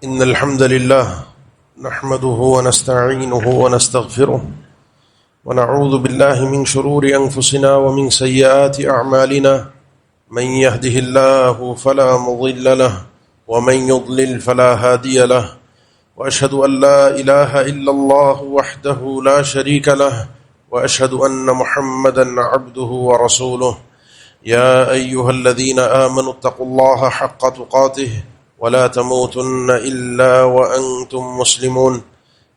إن الحمد لله نحمده ونستعينه ونستغفره ونعوذ بالله من شرور أنفسنا ومن سيئات أعمالنا من يهده الله فلا مضل له ومن يضلل فلا هادي له وأشهد أن لا إله إلا الله وحده لا شريك له وأشهد أن محمدا عبده ورسوله يا أيها الذين آمنوا اتقوا الله حق تقاته ولا تموتن إلا وأنتم مسلمون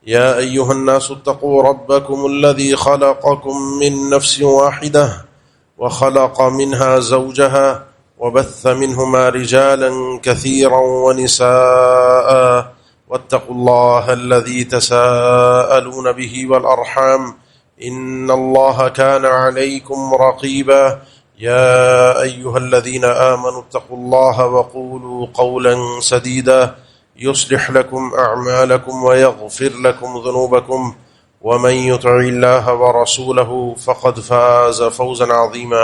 يا أيها الناس اتقوا ربكم الذي خلقكم من نفس واحدة وخلق منها زوجها وبث منهما رجالا كثيرا ونساء واتقوا الله الذي تساءلون به والأرحام إن الله كان عليكم رقيبا يا أيها الذين آمنوا اتقوا الله وقولوا قولا سديدا يصلح لكم أعمالكم ويغفر لكم ذنوبكم ومن يطع الله ورسوله فقد فاز فوزا عظيما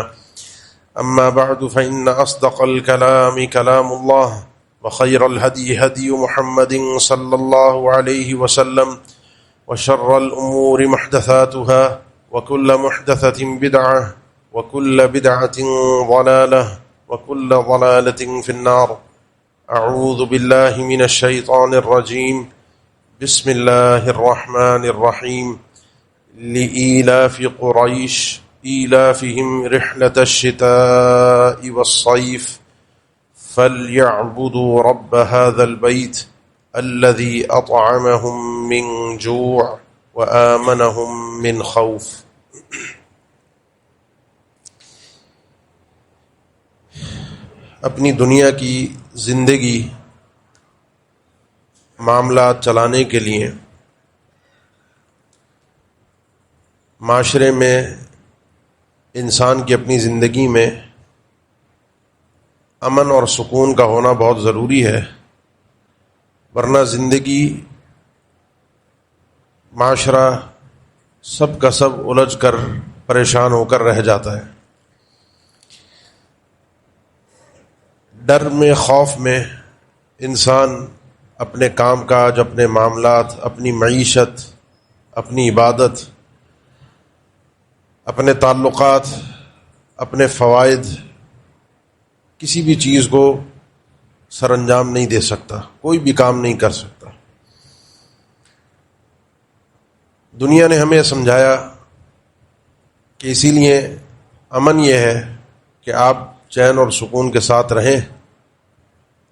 أما بعد فإن أصدق الكلام كلام الله وخير الهدي هدي محمد صلى الله عليه وسلم وشر الأمور محدثاتها وكل محدثة بدعة وكل بدعة ضلالة وكل ضلالة في النار أعوذ بالله من الشيطان الرجيم بسم الله الرحمن الرحيم لإيلاف قريش إيلافهم رحلة الشتاء والصيف فليعبدوا رب هذا البيت الذي أطعمهم من جوع وآمنهم من خوف. اپنی دنیا کی زندگی معاملات چلانے کے لیے معاشرے میں انسان کی اپنی زندگی میں امن اور سکون کا ہونا بہت ضروری ہے، ورنہ زندگی معاشرہ سب کا سب الجھ کر پریشان ہو کر رہ جاتا ہے۔ ڈر میں، خوف میں انسان اپنے کام کاج، اپنے معاملات، اپنی معیشت، اپنی عبادت، اپنے تعلقات، اپنے فوائد، کسی بھی چیز کو سر انجام نہیں دے سکتا، کوئی بھی کام نہیں کر سکتا۔ دنیا نے ہمیں سمجھایا کہ اسی لیے امن یہ ہے کہ آپ چین اور سکون کے ساتھ رہیں،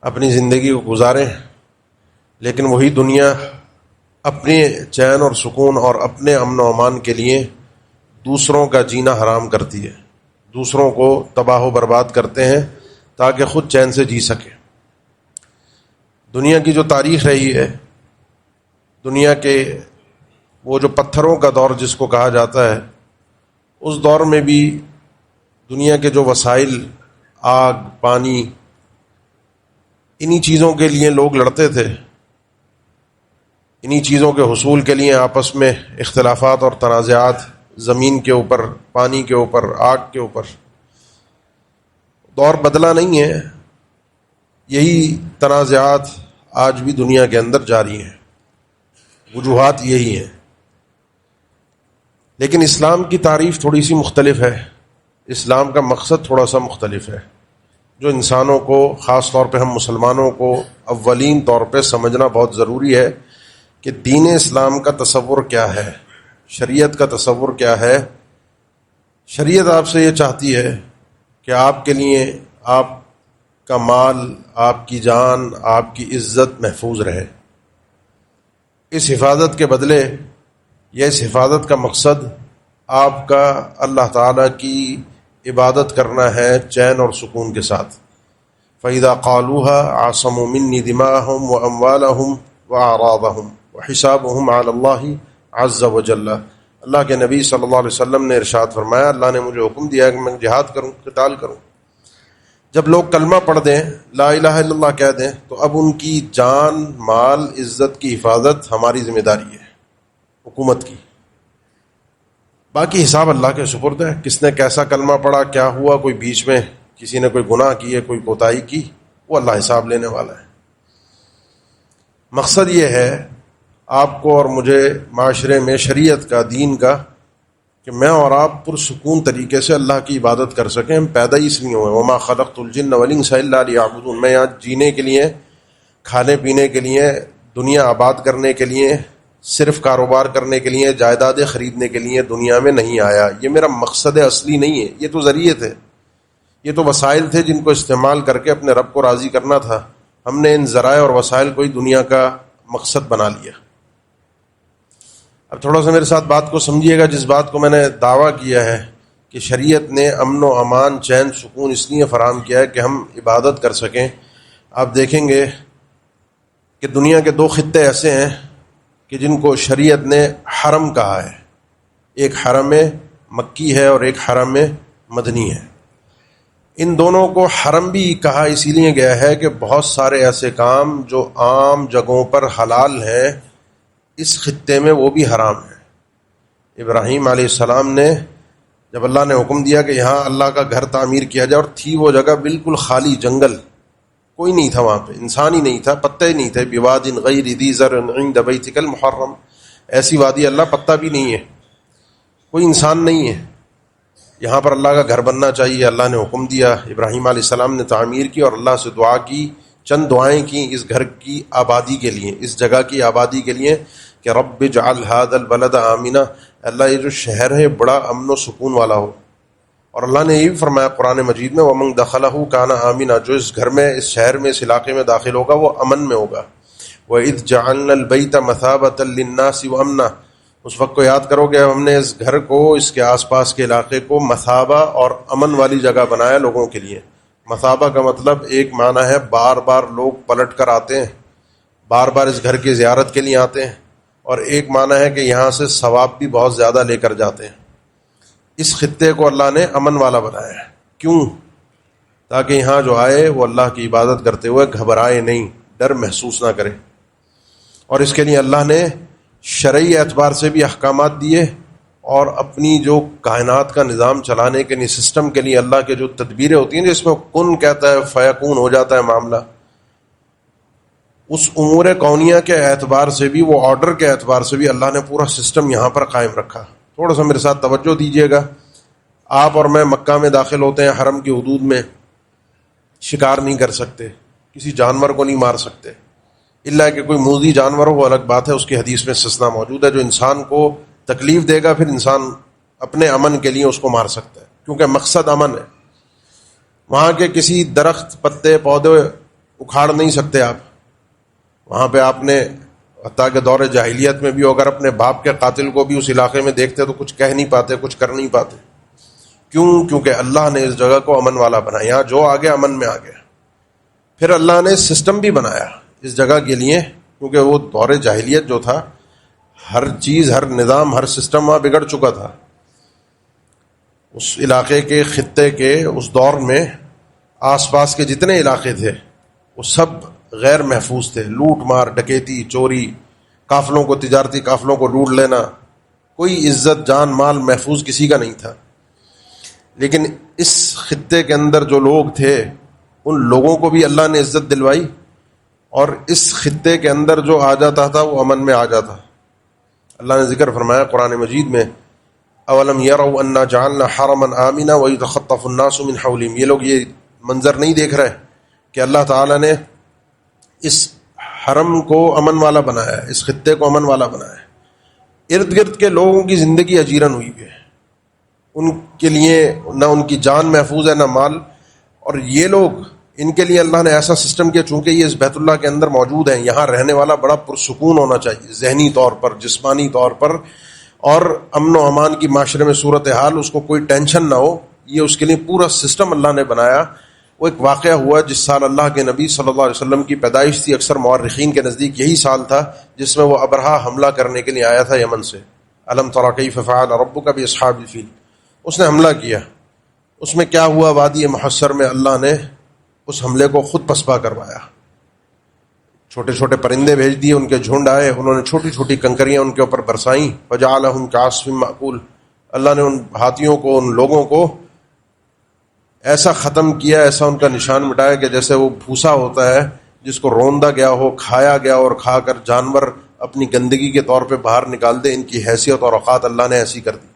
اپنی زندگی کو گزاریں، لیکن وہی دنیا اپنے چین اور سکون اور اپنے امن و امان کے لیے دوسروں کا جینا حرام کرتی ہے، دوسروں کو تباہ و برباد کرتے ہیں تاکہ خود چین سے جی سکے۔ دنیا کی جو تاریخ رہی ہے، دنیا کے وہ جو پتھروں کا دور جس کو کہا جاتا ہے، اس دور میں بھی دنیا کے جو وسائل، آگ، پانی، انہی چیزوں کے لیے لوگ لڑتے تھے، انہی چیزوں کے حصول کے لیے آپس میں اختلافات اور تنازعات، زمین کے اوپر، پانی کے اوپر، آگ کے اوپر۔ دور بدلا نہیں ہے، یہی تنازعات آج بھی دنیا کے اندر جاری ہیں، وجوہات یہی ہیں۔ لیکن اسلام کی تعریف تھوڑی سی مختلف ہے، اسلام کا مقصد تھوڑا سا مختلف ہے، جو انسانوں کو، خاص طور پہ ہم مسلمانوں کو اولین طور پہ سمجھنا بہت ضروری ہے کہ دین اسلام کا تصور کیا ہے، شریعت کا تصور کیا ہے۔ شریعت آپ سے یہ چاہتی ہے کہ آپ کے لیے آپ کا مال، آپ کی جان، آپ کی عزت محفوظ رہے۔ اس حفاظت کے بدلے یا اس حفاظت کا مقصد آپ کا اللہ تعالیٰ کی عبادت کرنا ہے چین اور سکون کے ساتھ۔ فَإِذَا قَالُوهَا عَصَمُوا مِنِّي دِمَاءَهُمْ وَأَمْوَالَهُمْ وَأَعْرَاضَهُمْ وَحِسَابُهُمْ عَلَى اللَّهِ عَزَّ وَجَلَّ۔ اللہ کے نبی صلی اللہ علیہ وسلم نے ارشاد فرمایا، اللہ نے مجھے حکم دیا کہ میں جہاد کروں، قتال کروں۔ جب لوگ کلمہ پڑھ دیں، لا الہ الا اللہ کہہ دیں، تو اب ان کی جان، مال، عزت کی حفاظت ہماری ذمہ داری ہے، حکومت کی۔ باقی حساب اللہ کے سپرد ہے، کس نے کیسا کلمہ پڑھا، کیا ہوا، کوئی بیچ میں کسی نے کوئی گناہ کیے، کوئی کوتاہی کی، وہ اللہ حساب لینے والا ہے۔ مقصد یہ ہے آپ کو اور مجھے معاشرے میں شریعت کا، دین کا، کہ میں اور آپ پرسکون طریقے سے اللہ کی عبادت کر سکیں. ہم پیدا ہی اس لیے ہوئے، وما خلقت الجن والانس الا لیعبدون. میں یہاں جینے کے لیے، کھانے پینے کے لیے، دنیا آباد کرنے کے لیے، صرف کاروبار کرنے کے لیے، جائیدادیں خریدنے کے لیے دنیا میں نہیں آیا. یہ میرا مقصد اصلی نہیں ہے. یہ تو ذریعے تھے، یہ تو وسائل تھے جن کو استعمال کر کے اپنے رب کو راضی کرنا تھا. ہم نے ان ذرائع اور وسائل کو ہی دنیا کا مقصد بنا لیا. اب تھوڑا سا میرے ساتھ بات کو سمجھیے گا. جس بات کو میں نے دعویٰ کیا ہے کہ شریعت نے امن و امان، چین، سکون اس لیے فراہم کیا ہے کہ ہم عبادت کر سکیں. آپ دیکھیں گے کہ دنیا کے 2 خطے ایسے ہیں کہ جن کو شریعت نے حرم کہا ہے. ایک حرم مکی ہے اور ایک حرم مدنی ہے. ان دونوں کو حرم بھی کہا اسی لیے گیا ہے کہ بہت سارے ایسے کام جو عام جگہوں پر حلال ہیں، اس خطے میں وہ بھی حرام ہیں. ابراہیم علیہ السلام نے جب اللہ نے حکم دیا کہ یہاں اللہ کا گھر تعمیر کیا جائے، اور تھی وہ جگہ بالکل خالی، جنگل، کوئی نہیں تھا وہاں پہ، انسان ہی نہیں تھا، پتے ہی نہیں تھے. بواد غیر ذی زرع عند بیتک المحرم، ایسی وادی اللہ، پتا بھی نہیں ہے، کوئی انسان نہیں ہے. یہاں پر اللہ کا گھر بننا چاہیے. اللہ نے حکم دیا، ابراہیم علیہ السلام نے تعمیر کی اور اللہ سے دعا کی، چند دعائیں کی اس گھر کی آبادی کے لیے، اس جگہ کی آبادی کے لیے کہ رب اجعل ھذا البلد آمنا، اللہ یہ جو شہر ہے بڑا امن و سکون والا ہو. اور اللہ نے یہ بھی فرمایا قرآن مجید میں ومن دخلہ کان آمنا، جو اس گھر میں، اس شہر میں، اس علاقے میں داخل ہوگا وہ امن میں ہوگا. وَإِذْ جَعَلْنَا الْبَيْتَ مَثَابَةً لِلنَّاسِ وَأَمْنًا، اس وقت کو یاد کرو کہ ہم نے اس گھر کو، اس کے آس پاس کے علاقے کو مثابہ اور امن والی جگہ بنایا لوگوں کے لیے. مثابہ کا مطلب ایک معنی ہے بار بار لوگ پلٹ کر آتے ہیں، بار بار اس گھر کی زیارت کے لیے آتے ہیں، اور ایک معنی ہے کہ یہاں سے ثواب بھی بہت زیادہ لے کر جاتے ہیں. اس خطے کو اللہ نے امن والا بنایا ہے. کیوں؟ تاکہ یہاں جو آئے وہ اللہ کی عبادت کرتے ہوئے گھبرائے نہیں، ڈر محسوس نہ کرے. اور اس کے لیے اللہ نے شرعی اعتبار سے بھی احکامات دیے، اور اپنی جو کائنات کا نظام چلانے کے لیے، سسٹم کے لیے اللہ کے جو تدبیریں ہوتی ہیں جس میں کن کہتا ہے فیکون ہو جاتا ہے معاملہ، اس امور کونیہ کے اعتبار سے بھی، وہ آرڈر کے اعتبار سے بھی اللہ نے پورا سسٹم یہاں پر قائم رکھا. تھوڑا سا میرے ساتھ توجہ دیجیے گا. آپ اور میں مکہ میں داخل ہوتے ہیں، حرم کی حدود میں، شکار نہیں کر سکتے، کسی جانور کو نہیں مار سکتے، الا کہ کوئی موذی جانور ہو، وہ الگ بات ہے، اس کی حدیث میں استثناء موجود ہے. جو انسان کو تکلیف دے گا پھر انسان اپنے امن کے لیے اس کو مار سکتا ہے، کیونکہ مقصد امن ہے. وہاں کے کسی درخت، پتے، پودے اکھاڑ نہیں سکتے آپ. وہاں پہ آپ نے حتیٰ کہ دور جاہلیت میں بھی اگر اپنے باپ کے قاتل کو بھی اس علاقے میں دیکھتے تو کچھ کہہ نہیں پاتے، کچھ کر نہیں پاتے. کیوں؟ کیونکہ اللہ نے اس جگہ کو امن والا بنایا. یہاں جو آ گیا امن میں آ گیا. پھر اللہ نے سسٹم بھی بنایا اس جگہ کے لیے، کیونکہ وہ دور جاہلیت جو تھا، ہر چیز، ہر نظام، ہر سسٹم وہاں بگڑ چکا تھا. اس علاقے کے، خطے کے اس دور میں آس پاس کے جتنے علاقے تھے وہ سب غیر محفوظ تھے. لوٹ مار، ڈکیتی، چوری، قافلوں کو، تجارتی قافلوں کو لوٹ لینا، کوئی عزت، جان، مال محفوظ کسی کا نہیں تھا. لیکن اس خطے کے اندر جو لوگ تھے ان لوگوں کو بھی اللہ نے عزت دلوائی، اور اس خطے کے اندر جو آ جاتا تھا وہ امن میں آ جاتا. اللہ نے ذکر فرمایا قرآن مجید میں اولم یروا انا جعلنا حرما آمنا ویتخطف الناس من حولهم، یہ لوگ یہ منظر نہیں دیکھ رہے کہ اللہ تعالیٰ نے اس حرم کو امن والا بنایا ہے، اس خطے کو امن والا بنایا ہے. ارد گرد کے لوگوں کی زندگی اجیرن ہوئی ہے، ان کے لیے نہ ان کی جان محفوظ ہے نہ مال. اور یہ لوگ، ان کے لیے اللہ نے ایسا سسٹم کیا، چونکہ یہ اس بیت اللہ کے اندر موجود ہیں، یہاں رہنے والا بڑا پرسکون ہونا چاہیے، ذہنی طور پر، جسمانی طور پر، اور امن و امان کی معاشرے میں صورتحال، اس کو کوئی ٹینشن نہ ہو. یہ اس کے لیے پورا سسٹم اللہ نے بنایا. وہ ایک واقعہ ہوا جس سال اللہ کے نبی صلی اللہ علیہ وسلم کی پیدائش تھی. اکثر مورخین کے نزدیک یہی سال تھا جس میں وہ ابرہہ حملہ کرنے کے لیے آیا تھا یمن سے. الم تر کیف فعل ربک باصحاب الفیل، اس نے حملہ کیا. اس میں کیا ہوا؟ وادی محصر میں اللہ نے اس حملے کو خود پسپا کروایا. چھوٹے چھوٹے پرندے بھیج دیے، ان کے جھنڈ آئے، انہوں نے چھوٹی چھوٹی کنکریاں ان کے اوپر برسائیں. فجعلہم کعصف مأکول، اللہ نے ان ہاتھیوں کو، ان لوگوں کو ایسا ختم کیا، ایسا ان کا نشان مٹایا کہ جیسے وہ بھوسا ہوتا ہے جس کو روندا گیا ہو، کھایا گیا اور کھا کر جانور اپنی گندگی کے طور پہ باہر نکال دے، ان کی حیثیت اور اوقات اللہ نے ایسی کر دی۔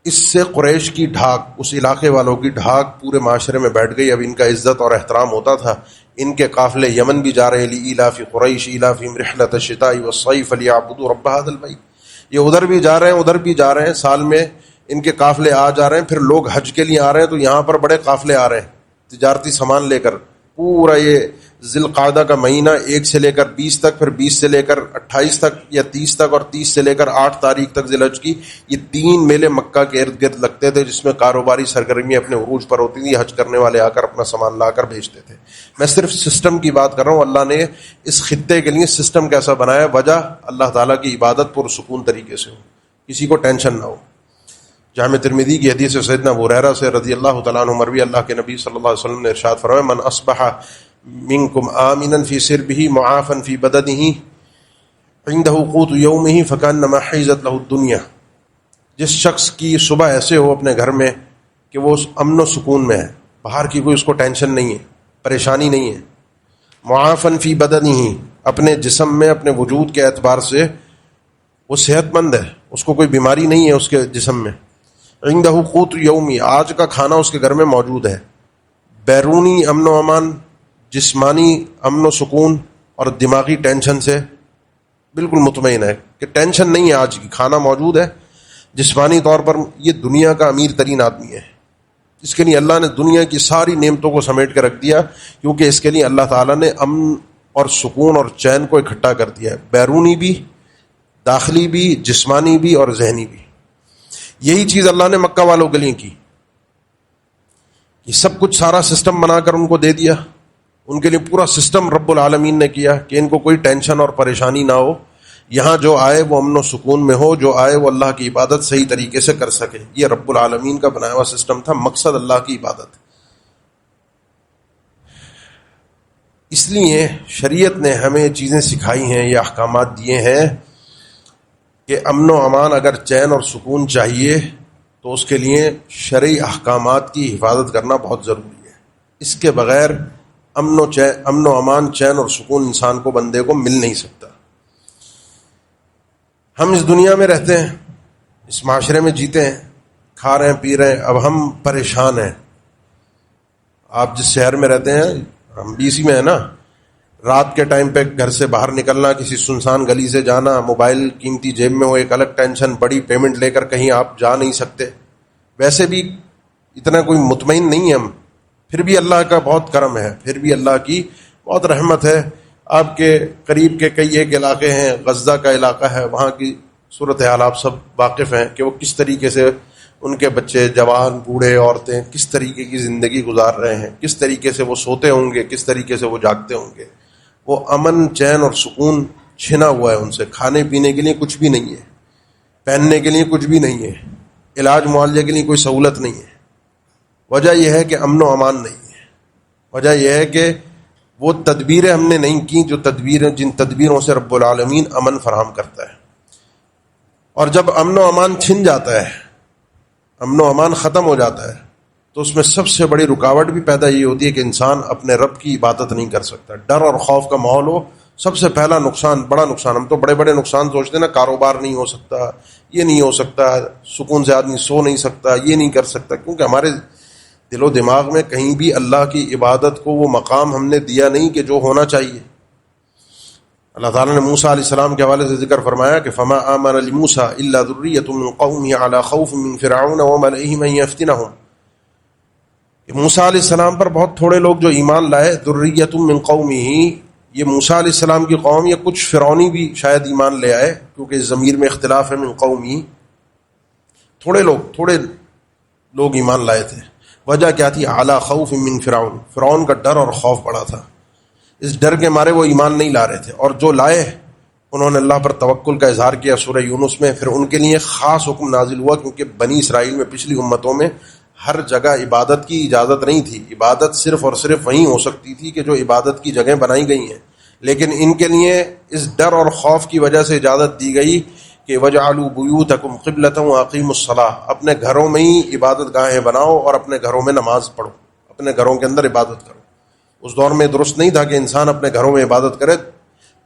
اس سے قریش کی ڈھاک، اس علاقے والوں کی ڈھاک پورے معاشرے میں بیٹھ گئی۔ اب ان کا عزت اور احترام ہوتا تھا۔ ان کے قافلے یمن بھی جا رہے، لإیلاف قریش ایلافہم رحلۃ الشتاء والصیف فلیعبدوا رب ھذا البیت، یہ ادھر بھی جا رہے ہیں ادھر بھی جا رہے ہیں، سال میں ان کے قافلے آ جا رہے ہیں۔ پھر لوگ حج کے لیے آ رہے ہیں تو یہاں پر بڑے قافلے آ رہے ہیں تجارتی سامان لے کر۔ پورا یہ ذی القعدہ کا مہینہ 1 سے لے کر 20 تک، پھر 20 سے لے کر 28 تک یا 30 تک، اور 30 سے لے کر 8 تاریخ تک ذی الحج کی، یہ 3 میلے مکہ کے ارد گرد لگتے تھے، جس میں کاروباری سرگرمی اپنے عروج پر ہوتی تھی۔ حج کرنے والے آ کر اپنا سامان لا کر بیچتے تھے۔ میں صرف سسٹم کی بات کر رہا ہوں، اللہ نے اس خطے کے لیے سسٹم کیسا بنایا، وجہ اللہ تعالیٰ کی عبادت پرسکون طریقے سے ہو، کسی کو ٹینشن نہ ہو۔ جامع ترمذی کی حدیث سیدنا ابو ہریرہ سے رضی اللہ تعالیٰ عنہ مروی، اللہ کے نبی صلی اللہ علیہ وسلم نے ارشاد فرمایا: من اصبح منکم آمنا فی سربہ معافا فی بدنہ عنده قوت یومہ فکانما حیزت لہ الدنیا، جس شخص کی صبح ایسے ہو اپنے گھر میں کہ وہ امن و سکون میں ہے، باہر کی کوئی اس کو ٹینشن نہیں ہے، پریشانی نہیں ہے، معافا فی بدنہ، اپنے جسم میں اپنے وجود کے اعتبار سے وہ صحت مند ہے، اس کو کوئی بیماری نہیں ہے اس کے جسم میں، عندہ قوت یومی، آج کا کھانا اس کے گھر میں موجود ہے، بیرونی امن و امان، جسمانی امن و سکون اور دماغی ٹینشن سے بالکل مطمئن ہے کہ ٹینشن نہیں ہے، آج کی کھانا موجود ہے، جسمانی طور پر یہ دنیا کا امیر ترین آدمی ہے، اس کے لیے اللہ نے دنیا کی ساری نعمتوں کو سمیٹ کے رکھ دیا، کیونکہ اس کے لیے اللہ تعالیٰ نے امن اور سکون اور چین کو اکٹھا کر دیا ہے، بیرونی بھی، داخلی بھی، جسمانی بھی اور ذہنی بھی۔ یہی چیز اللہ نے مکہ والوں کے لیے کی، یہ سب کچھ سارا سسٹم بنا کر ان کو دے دیا، ان کے لیے پورا سسٹم رب العالمین نے کیا کہ ان کو کوئی ٹینشن اور پریشانی نہ ہو، یہاں جو آئے وہ امن و سکون میں ہو، جو آئے وہ اللہ کی عبادت صحیح طریقے سے کر سکے۔ یہ رب العالمین کا بنایا ہوا سسٹم تھا، مقصد اللہ کی عبادت۔ اس لیے شریعت نے ہمیں یہ چیزیں سکھائی ہیں، یہ احکامات دیے ہیں کہ امن و امان، اگر چین اور سکون چاہیے تو اس کے لیے شرعی احکامات کی حفاظت کرنا بہت ضروری ہے۔ اس کے بغیر امن و امان، چین اور سکون انسان کو، بندے کو مل نہیں سکتا۔ ہم اس دنیا میں رہتے ہیں، اس معاشرے میں جیتے ہیں، کھا رہے ہیں پی رہے ہیں، اب ہم پریشان ہیں۔ آپ جس شہر میں رہتے ہیں، ہم بھی اسی میں ہیں نا، رات کے ٹائم پہ گھر سے باہر نکلنا، کسی سنسان گلی سے جانا، موبائل قیمتی جیب میں ہو، ایک الگ ٹینشن، بڑی پیمنٹ لے کر کہیں آپ جا نہیں سکتے، ویسے بھی اتنا کوئی مطمئن نہیں ہے ہم، پھر بھی اللہ کا بہت کرم ہے، پھر بھی اللہ کی بہت رحمت ہے۔ آپ کے قریب کے کئی ایک علاقے ہیں، غزہ کا علاقہ ہے، وہاں کی صورتحال آپ سب واقف ہیں کہ وہ کس طریقے سے ان کے بچے، جوان، بوڑھے، عورتیں کس طریقے کی زندگی گزار رہے ہیں، کس طریقے سے وہ سوتے ہوں گے، کس طریقے سے وہ جاگتے ہوں گے۔ وہ امن، چین اور سکون چھنا ہوا ہے ان سے، کھانے پینے کے لیے کچھ بھی نہیں ہے، پہننے کے لیے کچھ بھی نہیں ہے، علاج معالجے کے لیے کوئی سہولت نہیں ہے۔ وجہ یہ ہے کہ امن و امان نہیں ہے، وجہ یہ ہے کہ وہ تدبیریں ہم نے نہیں کی، جن تدبیروں سے رب العالمین امن فراہم کرتا ہے۔ اور جب امن و امان چھن جاتا ہے، امن و امان ختم ہو جاتا ہے، تو اس میں سب سے بڑی رکاوٹ بھی پیدا یہ ہوتی ہے کہ انسان اپنے رب کی عبادت نہیں کر سکتا۔ ڈر اور خوف کا ماحول ہو، سب سے پہلا نقصان، بڑا نقصان، ہم تو بڑے بڑے نقصان سوچتے ہیں نا، کاروبار نہیں ہو سکتا، یہ نہیں ہو سکتا، سکون سے آدمی سو نہیں سکتا، یہ نہیں کر سکتا، کیونکہ ہمارے دل و دماغ میں کہیں بھی اللہ کی عبادت کو وہ مقام ہم نے دیا نہیں کہ جو ہونا چاہیے۔ اللہ تعالیٰ نے موسیٰ علیہ السلام کے حوالے سے ذکر فرمایا کہ فما آمن لموسیٰ الا ذریۃ من قومہ علی خوف من فرعون وملئهم ان یفتنہم، کہ موسیٰ علیہ السلام پر بہت تھوڑے لوگ جو ایمان لائے، ذریۃ من قومہ، یہ موسیٰ علیہ السلام کی قوم، یا کچھ فرعونی بھی شاید ایمان لے آئے، کیونکہ ضمیر میں اختلاف ہے، من قومی، تھوڑے لوگ ایمان لائے تھے۔ وجہ کیا تھی؟ اعلیٰ خوف من فرعون، فرعون کا ڈر اور خوف بڑا تھا، اس ڈر کے مارے وہ ایمان نہیں لا رہے تھے، اور جو لائے انہوں نے اللہ پر توکل کا اظہار کیا۔ سورہ یونس میں پھر ان کے لیے خاص حکم نازل ہوا، کیونکہ بنی اسرائیل میں، پچھلی امتوں میں ہر جگہ عبادت کی اجازت نہیں تھی، عبادت صرف اور صرف وہیں ہو سکتی تھی کہ جو عبادت کی جگہیں بنائی گئی ہیں، لیکن ان کے لیے اس ڈر اور خوف کی وجہ سے اجازت دی گئی کہ وَجْعَلُوا بُيُوتَكُمْ قِبْلَةً وَأَقِيمُوا الصَّلَاةَ، اپنے گھروں میں ہی عبادت گاہیں بناؤ اور اپنے گھروں میں نماز پڑھو، اپنے گھروں کے اندر عبادت کرو۔ اس دور میں درست نہیں تھا کہ انسان اپنے گھروں میں عبادت کرے،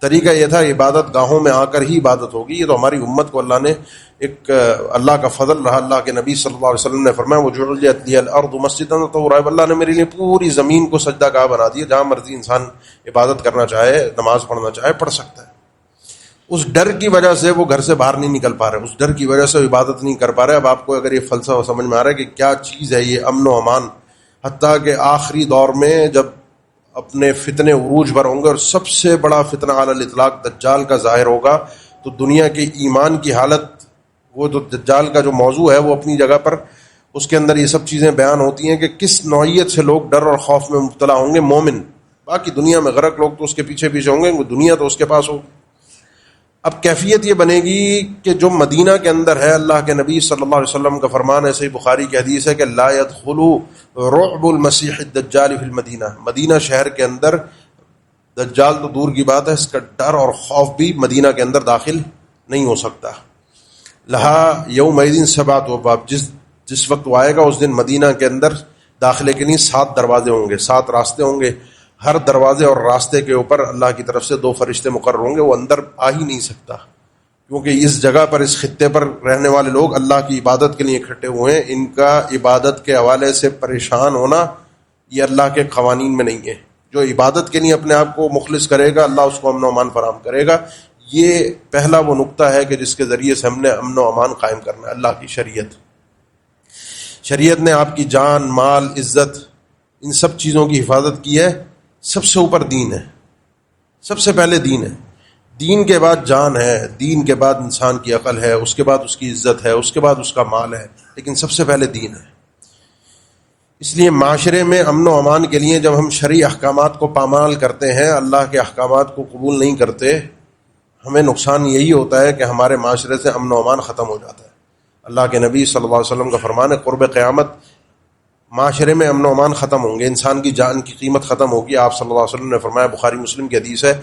طریقہ یہ تھا عبادت گاہوں میں آ کر ہی عبادت ہوگی۔ یہ تو ہماری امت کو اللہ نے ایک اللہ کا فضل رہا۔ اللہ کے نبی صلی اللہ علیہ وسلم نے فرمایا وَجُعِلَتْ لِيَ الْأَرْضُ مَسْجِدًا وَطَهُورًا، اللہ نے میرے لیے پوری زمین کو سجدہ گاہ بنا دیا، جہاں مرضی انسان عبادت کرنا چاہے، نماز پڑھنا چاہے پڑھ سکتا ہے۔ اس ڈر کی وجہ سے وہ گھر سے باہر نہیں نکل پا رہے، اس ڈر کی وجہ سے وہ عبادت نہیں کر پا رہے۔ اب آپ کو اگر یہ فلسفہ سمجھ میں آ رہا ہے کہ کیا چیز ہے یہ امن و امان، حتیٰ کہ آخری دور میں جب اپنے فتنے عروج پر ہوں گے اور سب سے بڑا فتنہ علی الاطلاق دجال کا ظاہر ہوگا، تو دنیا کے ایمان کی حالت، وہ تو دجال کا جو موضوع ہے وہ اپنی جگہ پر، اس کے اندر یہ سب چیزیں بیان ہوتی ہیں کہ کس نوعیت سے لوگ ڈر اور خوف میں مبتلا ہوں گے۔ مومن، باقی دنیا میں غرق لوگ تو اس کے پیچھے پیچھے ہوں گے، دنیا تو اس کے پاس ہوگی۔ اب کیفیت یہ بنے گی کہ جو مدینہ کے اندر ہے، اللہ کے نبی صلی اللہ علیہ وسلم کا فرمان ہے، صحیح بخاری کی حدیث ہے کہ لا يدخل رعب المسیح الدجال فی المدینہ، مدینہ شہر کے اندر دجال تو دور کی بات ہے، اس کا ڈر اور خوف بھی مدینہ کے اندر داخل نہیں ہو سکتا۔ لہا یومئذ سبعۃ ابواب، جس وقت وہ آئے گا اس دن مدینہ کے اندر داخلے کے لیے 7 دروازے ہوں گے، 7 راستے ہوں گے، ہر دروازے اور راستے کے اوپر اللہ کی طرف سے 2 فرشتے مقرر ہوں گے، وہ اندر آ ہی نہیں سکتا، کیونکہ اس جگہ پر، اس خطے پر رہنے والے لوگ اللہ کی عبادت کے لیے اکٹھے ہوئے ہیں، ان کا عبادت کے حوالے سے پریشان ہونا یہ اللہ کے قوانین میں نہیں ہے۔ جو عبادت کے لیے اپنے آپ کو مخلص کرے گا، اللہ اس کو امن و امان فراہم کرے گا۔ یہ پہلا وہ نقطہ ہے کہ جس کے ذریعے سے ہم نے امن و امان قائم کرنا ہے، اللہ کی شریعت۔ شریعت نے آپ کی جان، مال، عزت، ان سب چیزوں کی حفاظت کی ہے۔ سب سے اوپر دین ہے، سب سے پہلے دین ہے، دین کے بعد جان ہے، دین کے بعد انسان کی عقل ہے، اس کے بعد اس کی عزت ہے، اس کے بعد اس کا مال ہے، لیکن سب سے پہلے دین ہے۔ اس لیے معاشرے میں امن و امان کے لیے جب ہم شرعی احکامات کو پامال کرتے ہیں، اللہ کے احکامات کو قبول نہیں کرتے، ہمیں نقصان یہی ہوتا ہے کہ ہمارے معاشرے سے امن و امان ختم ہو جاتا ہے۔ اللہ کے نبی صلی اللہ علیہ وسلم کا فرمان ہے قرب قیامت معاشرے میں امن و امان ختم ہوں گے، انسان کی جان کی قیمت ختم ہوگی۔ آپ صلی اللہ علیہ وسلم نے فرمایا، بخاری مسلم کی حدیث ہے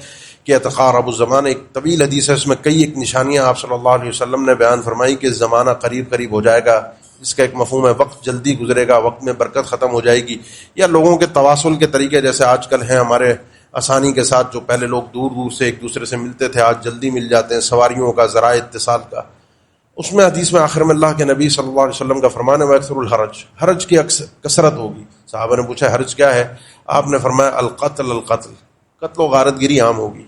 کہ اتقارب الزمان، ایک طویل حدیث ہے، اس میں کئی ایک نشانیاں آپ صلی اللہ علیہ وسلم نے بیان فرمائی کہ زمانہ قریب قریب ہو جائے گا۔ اس کا ایک مفہوم ہے وقت جلدی گزرے گا، وقت میں برکت ختم ہو جائے گی، یا لوگوں کے تواصل کے طریقے جیسے آج کل ہیں ہمارے آسانی کے ساتھ، جو پہلے لوگ دور دور سے ایک دوسرے سے ملتے تھے آج جلدی مل جاتے ہیں، سواریوں کا، ذرائع اتصال کا۔ اس میں حدیث میں آخر میں اللہ کے نبی صلی اللہ علیہ وسلم کا فرمان ہے وَيَكْثُرُ الْحَرَجُ، حرج کی کثرت ہوگی۔ صحابہ نے پوچھا حرج کیا ہے؟ آپ نے فرمایا القتل، قتل و غارت گیری عام ہوگی،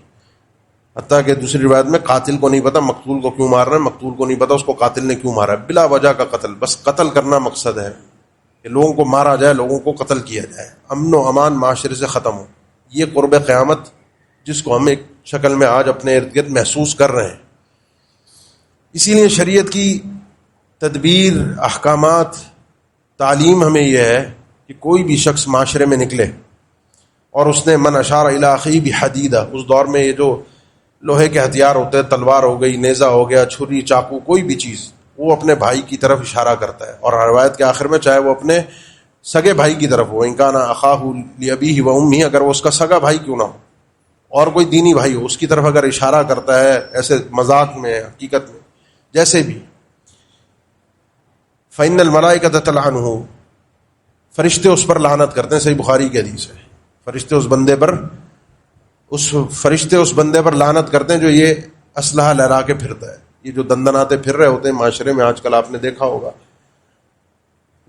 حتیٰ کہ دوسری روایت میں قاتل کو نہیں پتا مقتول کو کیوں مار رہا ہے، مقتول کو نہیں پتا اس کو قاتل نے کیوں مارا ہے، بلا وجہ کا قتل، بس قتل کرنا مقصد ہے کہ لوگوں کو مارا جائے، لوگوں کو قتل کیا جائے، امن و امان معاشرے سے ختم ہو۔ یہ قرب قیامت جس کو ہم ایک شکل میں آج اپنے ارد گرد محسوس کر رہے ہیں۔ اسی لیے شریعت کی تدبیر، احکامات، تعلیم ہمیں یہ ہے کہ کوئی بھی شخص معاشرے میں نکلے اور اس نے من اشار الی اخیہ بحدیدہ، اس دور میں یہ جو لوہے کے ہتھیار ہوتے ہیں، تلوار ہو گئی، نیزہ ہو گیا، چھری، چاقو، کوئی بھی چیز، وہ اپنے بھائی کی طرف اشارہ کرتا ہے، اور روایت کے آخر میں چاہے وہ اپنے سگے بھائی کی طرف ہو، ان کان اخاہ لابیہ و امہ، اگر وہ اس کا سگا بھائی کیوں نہ ہو اور کوئی دینی بھائی ہو، اس کی طرف اگر اشارہ کرتا ہے، ایسے مذاق میں، حقیقت میں، جیسے بھی، فإن الملائکۃ تلعنہ، فرشتے اس پر لعنت کرتے ہیں، صحیح بخاری کی حدیث ہے، فرشتے اس بندے پر لعنت کرتے ہیں جو یہ اسلحہ لہرا کے پھرتا ہے، یہ جو دندناتے پھر رہے ہوتے ہیں معاشرے میں آج کل، آپ نے دیکھا ہوگا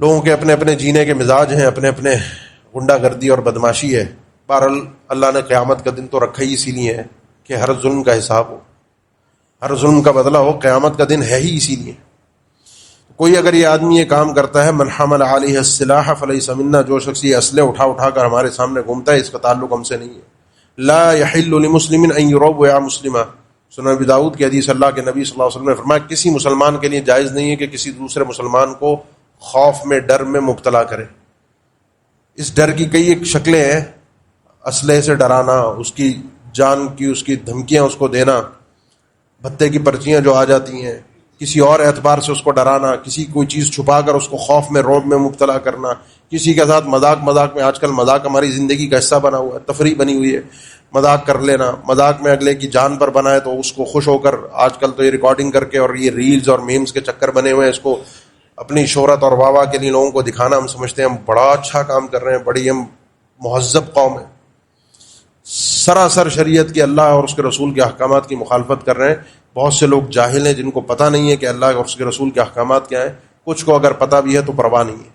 لوگوں کے اپنے اپنے جینے کے مزاج ہیں، اپنے اپنے غنڈہ گردی اور بدماشی ہے۔ بہرحال اللہ نے قیامت کا دن تو رکھا ہی اسی لیے ہے کہ ہر ظلم کا حساب ہو، ہر ظلم کا بدلہ ہو، قیامت کا دن ہے ہی اسی لیے۔ کوئی اگر یہ آدمی یہ کام کرتا ہے، من حمل علیہ السلاح فلیس منا، جو شخص یہ اسلحے اٹھا کر ہمارے سامنے گھومتا ہے، اس کا تعلق ہم سے نہیں ہے۔ لا یحل لمسلم ان یروع مسلما، سنن ابی داؤد کی حدیث، اللہ کے نبی صلی اللہ علیہ وسلم نے فرمایا کسی مسلمان کے لیے جائز نہیں ہے کہ کسی دوسرے مسلمان کو خوف میں، ڈر میں مبتلا کرے۔ اس ڈر کی کئی ایک شکلیں ہیں، اسلحے سے ڈرانا، اس کی جان کی، اس کی دھمکیاں اس کو دینا، بھتے کی پرچیاں جو آ جاتی ہیں، کسی اور اعتبار سے اس کو ڈرانا، کسی کوئی چیز چھپا کر اس کو خوف میں، رعب میں مبتلا کرنا، کسی کے ساتھ مذاق میں، آج کل مذاق ہماری زندگی کا حصہ بنا ہوا ہے، تفریح بنی ہوئی ہے، مذاق کر لینا، مذاق میں اگلے کی جان پر بنا ہے تو اس کو خوش ہو کر، آج کل تو یہ ریکارڈنگ کر کے اور یہ ریلز اور میمز کے چکر بنے ہوئے ہیں، اس کو اپنی شہرت اور واہ واہ کے لیے لوگوں کو دکھانا، ہم سمجھتے ہیں ہم بڑا اچھا کام کر رہے ہیں، بڑی ہم مہذب قوم ہے۔ سراسر شریعت کے اللہ اور اس کے رسول کے احکامات کی مخالفت کر رہے ہیں. بہت سے لوگ جاہل ہیں جن کو پتہ نہیں ہے کہ اللہ اور اس کے رسول کے احکامات کیا ہیں. کچھ کو اگر پتہ بھی ہے تو پرواہ نہیں ہے.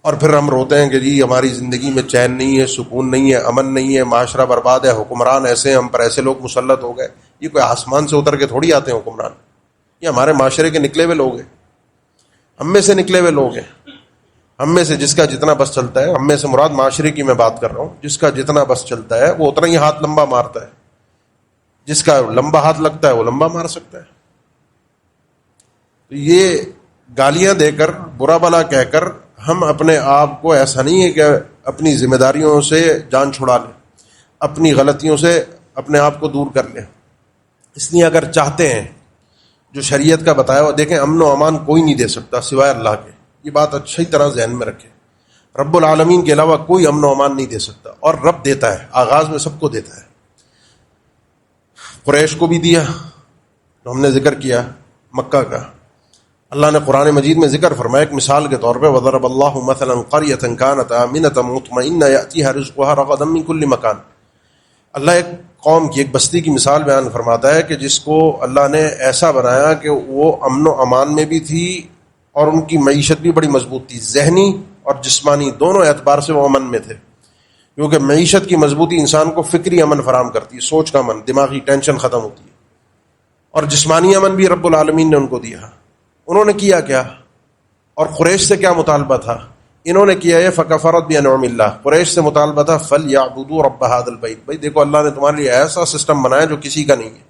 اور پھر ہم روتے ہیں کہ جی ہماری زندگی میں چین نہیں ہے، سکون نہیں ہے، امن نہیں ہے، معاشرہ برباد ہے، حکمران ایسے ہیں، ہم پر ایسے لوگ مسلط ہو گئے. یہ کوئی آسمان سے اتر کے تھوڑی آتے ہیں حکمران، یہ ہمارے معاشرے کے نکلے ہوئے لوگ ہیں، ہم میں سے نکلے ہوئے لوگ ہیں. ہم میں سے جس کا جتنا بس چلتا ہے، ہم میں سے مراد معاشرے کی میں بات کر رہا ہوں، جس کا جتنا بس چلتا ہے وہ اتنا ہی ہاتھ لمبا مارتا ہے. جس کا لمبا ہاتھ لگتا ہے وہ لمبا مار سکتا ہے. تو یہ گالیاں دے کر، برا بلا کہہ کر ہم اپنے آپ کو، ایسا نہیں ہے کہ اپنی ذمہ داریوں سے جان چھڑا لیں، اپنی غلطیوں سے اپنے آپ کو دور کر لیں. اس لیے اگر چاہتے ہیں جو شریعت کا بتایا ہوا، دیکھیں امن و امان کوئی نہیں دے سکتا سوائے اللہ کے. یہ بات اچھی طرح ذہن میں رکھیں. رب العالمین کے علاوہ کوئی امن و امان نہیں دے سکتا، اور رب دیتا ہے، آغاز میں سب کو دیتا ہے. قریش کو بھی دیا، تو ہم نے ذکر کیا مکہ کا. اللہ نے قرآن مجید میں ذکر فرمایا ایک مثال کے طور پہ، وَضَرَبَ اللَّهُ مَثَلًا قَرْيَةً كَانَتْ آمِنَةً مُطْمَئِنَّةً يَأْتِيهَا رِزْقُهَا رَغَدًا مِنْ كُلِّ مَكَانٍ. اللہ ایک قوم کی، ایک بستی کی مثال بیان فرماتا ہے کہ جس کو اللہ نے ایسا بنایا کہ وہ امن و امان میں بھی تھی اور ان کی معیشت بھی بڑی مضبوط تھی، ذہنی اور جسمانی دونوں اعتبار سے وہ امن میں تھے. کیونکہ معیشت کی مضبوطی انسان کو فکری امن فراہم کرتی ہے، سوچ کا امن، دماغی ٹینشن ختم ہوتی ہے. اور جسمانی امن بھی رب العالمین نے ان کو دیا. انہوں نے کیا کیا؟ اور قریش سے کیا مطالبہ تھا؟ انہوں نے کیا ہے فَكَفَرَتْ بِأَنْعُمِ اللَّهِ. قریش سے مطالبہ تھا فَلْيَعْبُدُوا رَبَّ هَذَا الْبَيْتِ. بھائی دیکھو اللہ نے تمہارے لیے ایسا سسٹم بنایا جو کسی کا نہیں ہے.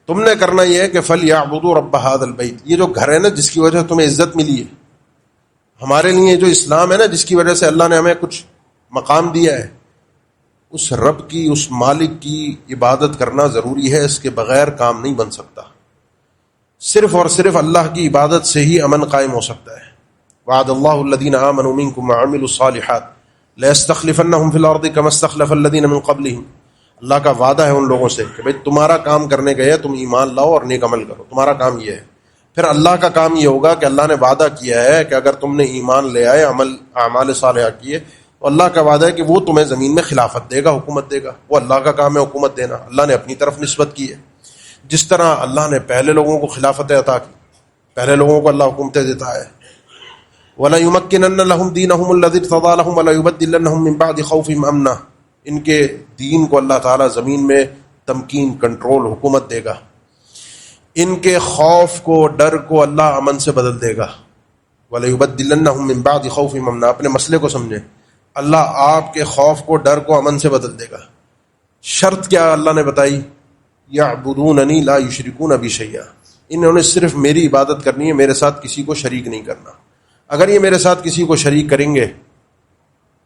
تم نے کرنا یہ ہے کہ فَلْيَعْبُدُوا رَبَّ هَذَا الْبَيْتِ. یہ جو گھر ہے نا جس کی وجہ سے تمہیں عزت ملی ہے، ہمارے لیے جو اسلام ہے نا جس کی وجہ سے اللہ نے ہمیں کچھ مقام دیا ہے، اس رب کی، اس مالک کی عبادت کرنا ضروری ہے. اس کے بغیر کام نہیں بن سکتا. صرف اور صرف اللہ کی عبادت سے ہی امن قائم ہو سکتا ہے. وعد اللہ الذین آمنوا منکم وعملوا الصالحات لَيَسْتَخْلِفَنَّهُمْ فِي الْأَرْضِ كَمَا اسْتَخْلَفَ الَّذِينَ مِنْ قَبْلِهِمْ. اللہ کا وعدہ ہے ان لوگوں سے کہ بھئی تمہارا کام کرنے گئے، تم ایمان لاؤ اور نیک عمل کرو، تمہارا کام یہ ہے. پھر اللہ کا کام یہ ہوگا کہ اللہ نے وعدہ کیا ہے کہ اگر تم نے ایمان لے آئے، اعمال صالحہ کیے، تو اللہ کا وعدہ ہے کہ وہ تمہیں زمین میں خلافت دے گا، حکومت دے گا. وہ اللہ کا کام ہے حکومت دینا. اللہ نے اپنی طرف نسبت کی ہے. جس طرح اللہ نے پہلے لوگوں کو خلافت عطا کی، پہلے لوگوں کو اللہ حکومتیں دیتا ہے. وَلَيُمَكِّنَنَّ لَهُمْ دِينَهُمُ الَّذِي ارْتَضَىٰ لَهُمْ وَلَيُبَدِّلَنَّهُمْ مِن بَعْدِ خَوْفِهِمْ أَمْنًا. ان کے دین کو اللہ تعالیٰ زمین میں تمکین، کنٹرول، حکومت دے گا. ان کے خوف کو، ڈر کو اللہ امن سے بدل دے گا. وَلَيُبَدِّلَنَّهُمْ مِن بَعْدِ خَوْفِهِمْ أَمْنًا. اپنے مسئلے کو سمجھیں، اللہ آپ کے خوف کو، ڈر کو امن سے بدل دے گا. شرط کیا اللہ نے بتائی؟ یعبدوننی لا یشرکون بی شیئا. انہوں نے صرف میری عبادت کرنی ہے، میرے ساتھ کسی کو شریک نہیں کرنا. اگر یہ میرے ساتھ کسی کو شریک کریں گے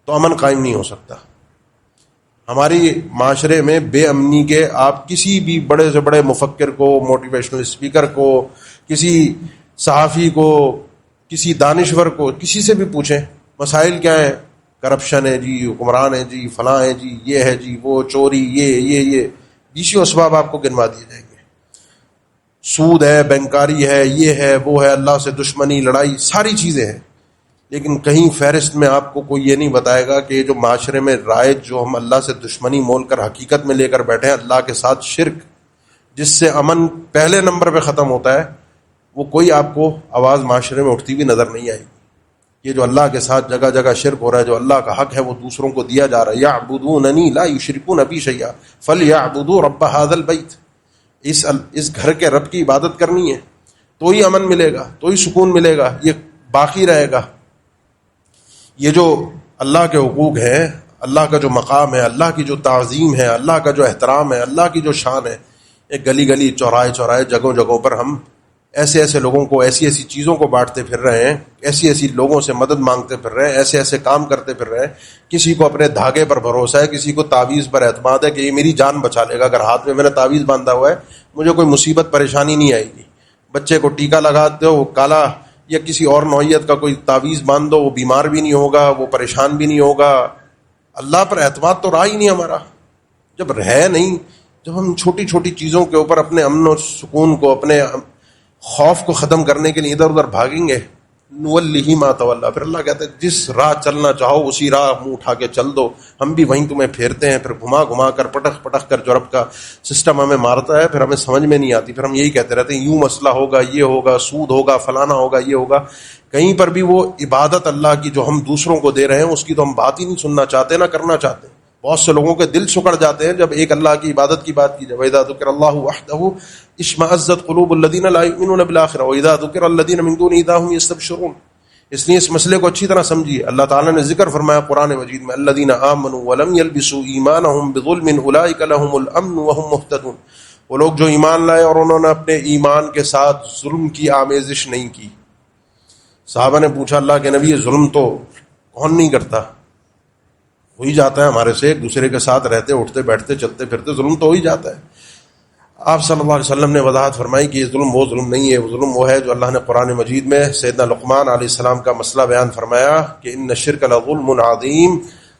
تو امن قائم نہیں ہو سکتا. ہماری معاشرے میں بے امنی کے، آپ کسی بھی بڑے سے بڑے مفکر کو، موٹیویشنل اسپیکر کو، کسی صحافی کو، کسی دانشور کو، کسی سے بھی پوچھیں مسائل کیا ہیں. کرپشن ہے جی، حکمران ہے جی، فلاں ہے جی، یہ ہے جی، وہ چوری، یہ 20 اسباب آپ کو گنوا دیے جائیں گے. سود ہے، بینکاری ہے، یہ ہے، وہ ہے، اللہ سے دشمنی، لڑائی، ساری چیزیں ہیں. لیکن کہیں فہرست میں آپ کو کوئی یہ نہیں بتائے گا کہ جو معاشرے میں رائج، جو ہم اللہ سے دشمنی مول کر حقیقت میں لے کر بیٹھے ہیں، اللہ کے ساتھ شرک، جس سے امن پہلے نمبر پہ ختم ہوتا ہے، وہ کوئی آپ کو آواز معاشرے میں اٹھتی ہوئی نظر نہیں آئے گی. یہ جو اللہ کے ساتھ جگہ جگہ شرک ہو رہا ہے، جو اللہ کا حق ہے وہ دوسروں کو دیا جا رہا ہے. یعبدوننی لا یشرکون بی شیئا فلیعبدوا رب ھذا البیت. اس گھر کے رب کی عبادت کرنی ہے تو ہی امن ملے گا، تو ہی سکون ملے گا، یہ باقی رہے گا. یہ جو اللہ کے حقوق ہیں، اللہ کا جو مقام ہے، اللہ کی جو تعظیم ہے، اللہ کا جو احترام ہے، اللہ کی جو شان ہے، ایک گلی گلی، چوراہے چوراہے، جگہوں جگہوں پر ہم ایسے ایسے لوگوں کو، ایسی ایسی چیزوں کو بانٹتے پھر رہے ہیں، ایسی ایسی لوگوں سے مدد مانگتے پھر رہے ہیں، ایسے ایسے کام کرتے پھر رہے ہیں. کسی کو اپنے دھاگے پر بھروسہ ہے، کسی کو تعویذ پر اعتماد ہے کہ یہ میری جان بچا لے گا، اگر ہاتھ میں نے تعویذ باندھا ہوا ہے مجھے کوئی مصیبت پریشانی نہیں آئے گی. بچے کو ٹیکا لگاتے ہو، کالا یا کسی اور نوعیت کا کوئی تعویذ باندھ دو، وہ بیمار بھی نہیں ہوگا، وہ پریشان بھی نہیں ہوگا. اللہ پر اعتماد تو رہا ہی نہیں ہمارا. جب ہے نہیں، جب ہم چھوٹی چھوٹی چیزوں کے اوپر اپنے امن و سکون کو، اپنے خوف کو ختم کرنے کے لیے ادھر ادھر بھاگیں گے، نُوَلِّهِ مَا تَوَلَّى، پھر اللہ کہتا ہے جس راہ چلنا چاہو اسی راہ منہ اٹھا کے چل دو، ہم بھی وہیں تمہیں پھیرتے ہیں، پھر گھما گھما کر پٹخ پٹخ کر جو رب کا سسٹم ہمیں مارتا ہے، پھر ہمیں سمجھ میں نہیں آتی، پھر ہم یہی کہتے رہتے ہیں یوں مسئلہ ہوگا، یہ ہوگا، سود ہوگا، فلانا ہوگا، یہ ہوگا. کہیں پر بھی وہ عبادت اللہ کی جو ہم دوسروں کو دے رہے ہیں اس کی تو ہم بات ہی نہیں سننا چاہتے، نہ کرنا چاہتے. بہت سے لوگوں کے دل سکڑ جاتے ہیں جب ایک اللہ کی عبادت کی بات کی جائے. وَإِذَا ذُكِرَ اللَّهُ وَحْدَهُ اشْمَأَزَّتْ قُلُوبُ الَّذِينَ لَا يُؤْمِنُونَ بِالْآخِرَةِ وَإِذَا ذُكِرَ الَّذِينَ مِن دُونِهِ إِذَا هُمْ يَسْتَبْشِرُونَ. اس لیے اس مسئلے کو اچھی طرح سمجھیے. اللہ تعالیٰ نے ذکر فرمایا قرآن مجید میں الَّذِينَ آمَنُوا وَلَمْ يَلْبِسُوا إِيمَانَهُم بِظُلْمٍ أُولَٰئِكَ لَهُمُ الْأَمْنُ وَهُمْ مُهْتَدُونَ. وہ لوگ جو ایمان لائے اور انہوں نے اپنے ایمان کے ساتھ ظلم کی آمیزش نہیں کی. صحابہ نے پوچھا اللہ کے نبی یہ ظلم تو کون نہیں کرتا؟ ہو ہی جاتا ہے ہمارے سے، ایک دوسرے کے ساتھ رہتے اٹھتے بیٹھتے چلتے پھرتے ظلم تو ہو ہی جاتا ہے. آپ صلی اللہ علیہ وسلم نے وضاحت فرمائی کہ یہ ظلم وہ ظلم نہیں ہے، وہ ظلم وہ ہے جو اللہ نے قرآن مجید میں سیدنا لقمان علیہ السلام کا مسئلہ بیان فرمایا کہ ان الشرک لظلم عظیم.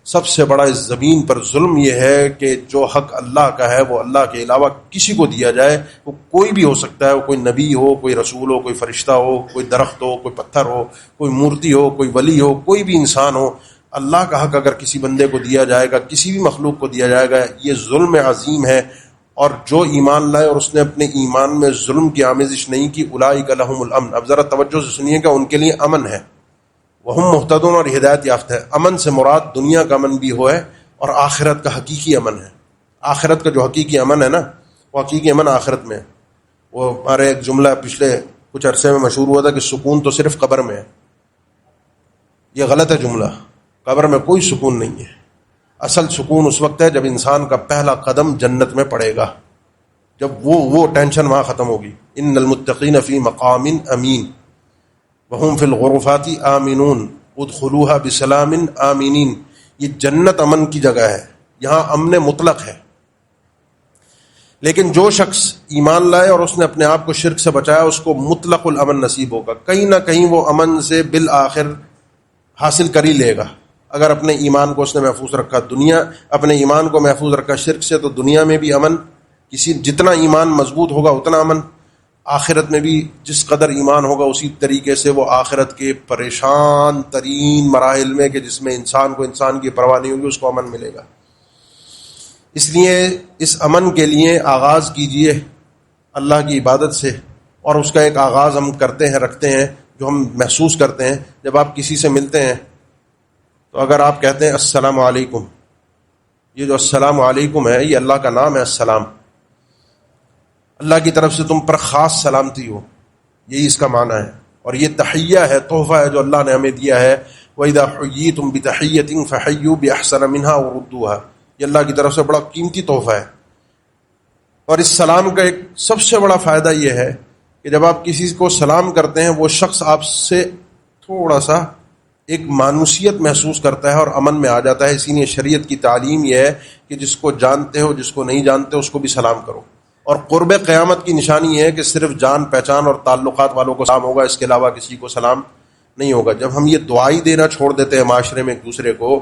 سب سے بڑا اس زمین پر ظلم یہ ہے کہ جو حق اللہ کا ہے وہ اللہ کے علاوہ کسی کو دیا جائے. وہ کوئی بھی ہو سکتا ہے، وہ کوئی نبی ہو، کوئی رسول ہو، کوئی فرشتہ ہو، کوئی درخت ہو، کوئی پتھر ہو، کوئی مورتی ہو، کوئی ولی ہو، کوئی بھی انسان ہو. اللہ کا حق اگر کسی بندے کو دیا جائے گا، کسی بھی مخلوق کو دیا جائے گا، یہ ظلم عظیم ہے. اور جو ایمان لائے اور اس نے اپنے ایمان میں ظلم کی آمیزش نہیں کی اولئک لہم الامن. اب ذرا توجہ سے سنیے کہ ان کے لیے امن ہے، وہم مہتدون، اور ہدایت یافتہ ہے. امن سے مراد دنیا کا امن بھی ہو ہے اور آخرت کا حقیقی امن ہے. آخرت کا جو حقیقی امن ہے نا، وہ حقیقی امن آخرت میں ہے. وہ ہمارے ایک جملہ پچھلے کچھ عرصے میں مشہور ہوا تھا کہ سکون تو صرف قبر میں ہے. یہ غلط ہے جملہ. قبر میں کوئی سکون نہیں ہے. اصل سکون اس وقت ہے جب انسان کا پہلا قدم جنت میں پڑے گا، جب وہ ٹینشن وہاں ختم ہوگی. ان المتقین فی مقام امین وہم فی الغرفات آمنون ادخلوها بسلام آمینین. یہ جنت امن کی جگہ ہے، یہاں امن مطلق ہے. لیکن جو شخص ایمان لائے اور اس نے اپنے آپ کو شرک سے بچایا اس کو مطلق الامن نصیب ہوگا. کہیں نہ کہیں وہ امن سے بالآخر حاصل کر ہی لے گا اگر اپنے ایمان کو اس نے محفوظ رکھا. اپنے ایمان کو محفوظ رکھا شرک سے تو دنیا میں بھی امن، جتنا ایمان مضبوط ہوگا اتنا امن. آخرت میں بھی جس قدر ایمان ہوگا اسی طریقے سے وہ آخرت کے پریشان ترین مراحل میں کہ جس میں انسان کو انسان کی پرواہ نہیں ہوگی اس کو امن ملے گا. اس لیے اس امن کے لیے آغاز کیجئے اللہ کی عبادت سے. اور اس کا ایک آغاز ہم کرتے ہیں، رکھتے ہیں، جو ہم محسوس کرتے ہیں جب آپ کسی سے ملتے ہیں تو اگر آپ کہتے ہیں السلام علیکم، یہ جو السلام علیکم ہے یہ اللہ کا نام ہے. السلام اللہ کی طرف سے تم پر خاص سلامتی ہو، یہی اس کا معنی ہے. اور یہ تحیہ ہے، تحفہ ہے جو اللہ نے ہمیں دیا ہے. وَإِذَا حُيِّيتُم بِتَحِيَّةٍ فَحَيُّوا بِأَحْسَنَ مِنْهَا وَرُدُّوهَا. یہ اللہ کی طرف سے بڑا قیمتی تحفہ ہے. اور اس سلام کا ایک سب سے بڑا فائدہ یہ ہے کہ جب آپ کسی کو سلام کرتے ہیں وہ شخص آپ سے تھوڑا سا ایک مانوسیت محسوس کرتا ہے اور امن میں آ جاتا ہے. اسی لیے شریعت کی تعلیم یہ ہے کہ جس کو جانتے ہو جس کو نہیں جانتے اس کو بھی سلام کرو. اور قرب قیامت کی نشانی یہ ہے کہ صرف جان پہچان اور تعلقات والوں کو سلام ہوگا، اس کے علاوہ کسی کو سلام نہیں ہوگا. جب ہم یہ دعائی دینا چھوڑ دیتے ہیں معاشرے میں ایک دوسرے کو،